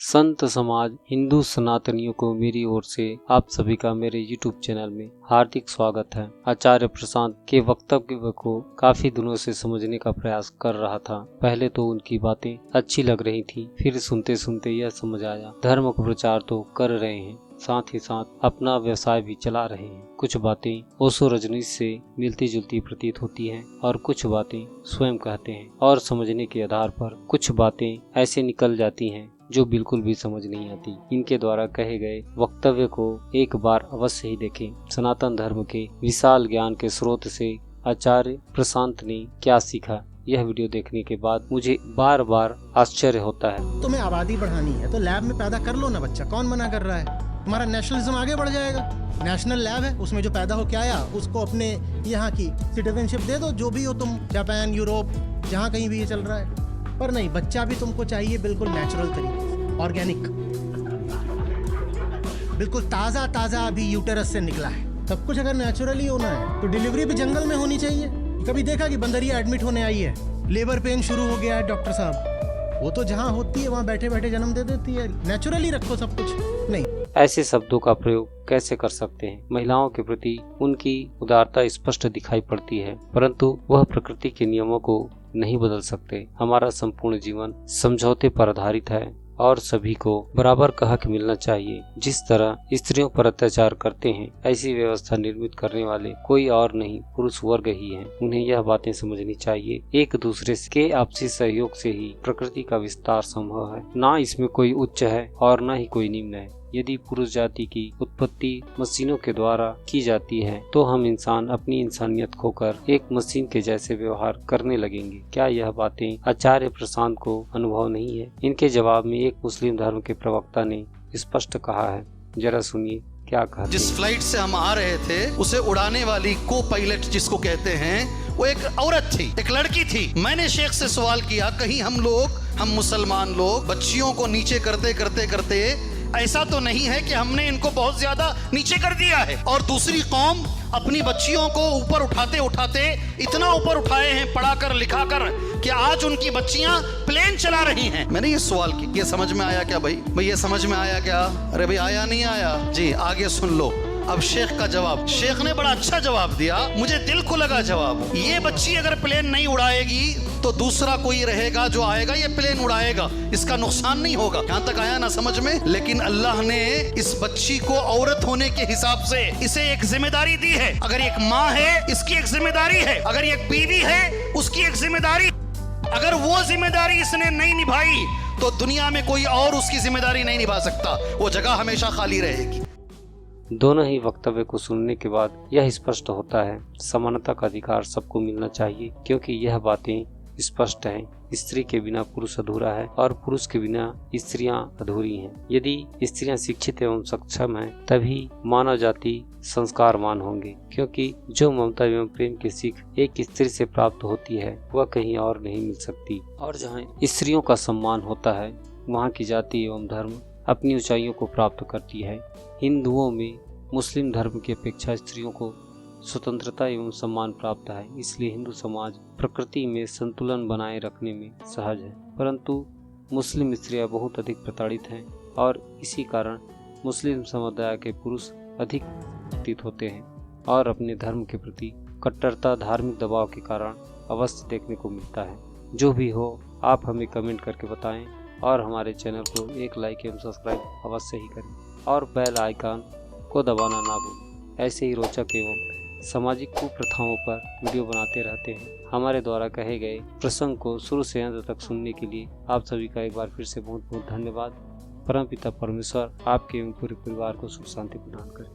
संत समाज हिंदू सनातनियों को मेरी ओर से आप सभी का मेरे YouTube चैनल में हार्दिक स्वागत है। आचार्य प्रशांत के वक्तव्य को काफी दिनों से समझने का प्रयास कर रहा था। पहले तो उनकी बातें अच्छी लग रही थी, फिर सुनते सुनते यह समझ आया धर्म का प्रचार तो कर रहे हैं, साथ ही साथ अपना व्यवसाय भी चला रहे हैं। कुछ बातें ओशो रजनीश से मिलती जुलती प्रतीत होती हैं और कुछ बातें स्वयं कहते हैं और समझने के आधार पर कुछ बातें ऐसे निकल जाती हैं जो बिल्कुल भी समझ नहीं आती। इनके द्वारा कहे गए वक्तव्य को एक बार अवश्य ही देखें। सनातन धर्म के विशाल ज्ञान के स्रोत से आचार्य प्रशांत ने क्या सीखा, यह वीडियो देखने के बाद मुझे बार बार आश्चर्य होता है। तुम्हें आबादी बढ़ानी है तो लैब में पैदा कर लो ना बच्चा, कौन मना कर रहा है? तुम्हारा नेशनलिज्म आगे बढ़ जाएगा। नेशनल लैब है, उसमें जो पैदा हो के आया उसको अपने यहाँ की सिटीजनशिप दे दो, जो भी हो तुम, जापान, यूरोप, जहाँ कहीं भी ये चल रहा है। पर नहीं, बच्चा भी तुमको चाहिए बिल्कुल नेचुरल तरीके, ऑर्गेनिक, बिल्कुल ताज़ा ताज़ा अभी यूटेरस से निकला है। सब कुछ अगर नेचुरली होना है तो डिलीवरी भी जंगल में होनी चाहिए। कभी देखा कि बंदरिया एडमिट होने आई है, लेबर पेन शुरू हो गया है, डॉक्टर साहब, वो तो जहाँ होती है वहाँ बैठे बैठे जन्म दे देती है। नेचुरली रखो सब कुछ। नहीं, ऐसे शब्दों का प्रयोग कैसे कर सकते हैं? महिलाओं के प्रति उनकी उदारता स्पष्ट दिखाई पड़ती है, परंतु वह प्रकृति के नियमों को नहीं बदल सकते। हमारा संपूर्ण जीवन समझौते पर आधारित है और सभी को बराबर का हक मिलना चाहिए। जिस तरह स्त्रियों पर अत्याचार करते हैं, ऐसी व्यवस्था निर्मित करने वाले कोई और नहीं, पुरुष वर्ग ही है। उन्हें यह बातें समझनी चाहिए। एक दूसरे के आपसी सहयोग से ही प्रकृति का विस्तार संभव है। ना इसमें कोई उच्च है और न ही कोई निम्न है। यदि पुरुष जाति की उत्पत्ति मशीनों के द्वारा की जाती है तो हम इंसान अपनी इंसानियत खोकर एक मशीन के जैसे व्यवहार करने लगेंगे। क्या यह बातें आचार्य प्रशांत को अनुभव नहीं है? इनके जवाब में एक मुस्लिम धर्म के प्रवक्ता ने स्पष्ट कहा है, जरा सुनिए क्या कहा। जिस फ्लाइट से हम आ रहे थे उसे उड़ाने वाली को पायलट जिसको कहते हैं, वो एक औरत थी, एक लड़की थी। मैंने शेख से सवाल किया, कहीं हम मुसलमान लोग बच्चियों को नीचे करते करते करते ऐसा तो नहीं है कि हमने इनको बहुत ज्यादा नीचे कर दिया है और दूसरी कौम अपनी बच्चियों को ऊपर उठाते उठाते इतना ऊपर उठाए हैं पढ़ाकर लिखाकर कि आज उनकी बच्चियां प्लेन चला रही हैं। मैंने ये सवाल किया, ये समझ में आया क्या भाई ये समझ में आया क्या? अरे भाई आया नहीं आया जी, आगे सुन लो। अब शेख का जवाब, शेख ने बड़ा अच्छा जवाब दिया, मुझे दिल को लगा जवाब। ये बच्ची अगर प्लेन नहीं उड़ाएगी तो दूसरा कोई रहेगा जो आएगा ये प्लेन उड़ाएगा, इसका नुकसान नहीं होगा। यहाँ तक आया ना समझ में? लेकिन अल्लाह ने इस बच्ची को औरत होने के हिसाब से इसे एक जिम्मेदारी दी है। अगर एक माँ है इसकी एक जिम्मेदारी है, अगर एक बीवी है उसकी एक जिम्मेदारी। अगर वो जिम्मेदारी इसने नहीं निभाई तो दुनिया में कोई और उसकी जिम्मेदारी नहीं निभा सकता, वो जगह हमेशा खाली रहेगी। दोनों ही वक्तव्य को सुनने के बाद यह स्पष्ट होता है, समानता का अधिकार सबको मिलना चाहिए, क्योंकि यह बातें स्पष्ट हैं। स्त्री के बिना पुरुष अधूरा है और पुरुष के बिना स्त्रियां अधूरी हैं। यदि स्त्रियां शिक्षित एवं सक्षम हैं, तभी मानव जाति संस्कारवान होंगे, क्योंकि जो ममता एवं प्रेम की सीख एक स्त्री से प्राप्त होती है वह कहीं और नहीं मिल सकती। और जहाँ स्त्रियों का सम्मान होता है वहाँ की जाति एवं धर्म अपनी ऊंचाइयों को प्राप्त करती है। हिंदुओं में मुस्लिम धर्म की अपेक्षा स्त्रियों को स्वतंत्रता एवं सम्मान प्राप्त है, इसलिए हिंदू समाज प्रकृति में संतुलन बनाए रखने में सहज है। परंतु मुस्लिम स्त्रियां बहुत अधिक प्रताड़ित हैं और इसी कारण मुस्लिम समुदाय के पुरुष अधिक प्रतीत होते हैं और अपने धर्म के प्रति कट्टरता धार्मिक दबाव के कारण अवश्य देखने को मिलता है। जो भी हो, आप हमें कमेंट करके बताएं और हमारे चैनल को एक लाइक एवं सब्सक्राइब अवश्य ही करें और बेल आइकन को दबाना ना भूलें। ऐसे ही रोचक एवं सामाजिक कुप्रथाओं पर वीडियो बनाते रहते हैं। हमारे द्वारा कहे गए प्रसंग को शुरू से अंत तक सुनने के लिए आप सभी का एक बार फिर से बहुत बहुत धन्यवाद। परमपिता परमेश्वर आपके एवं पूरे परिवार को सुख शांति प्रदान करें।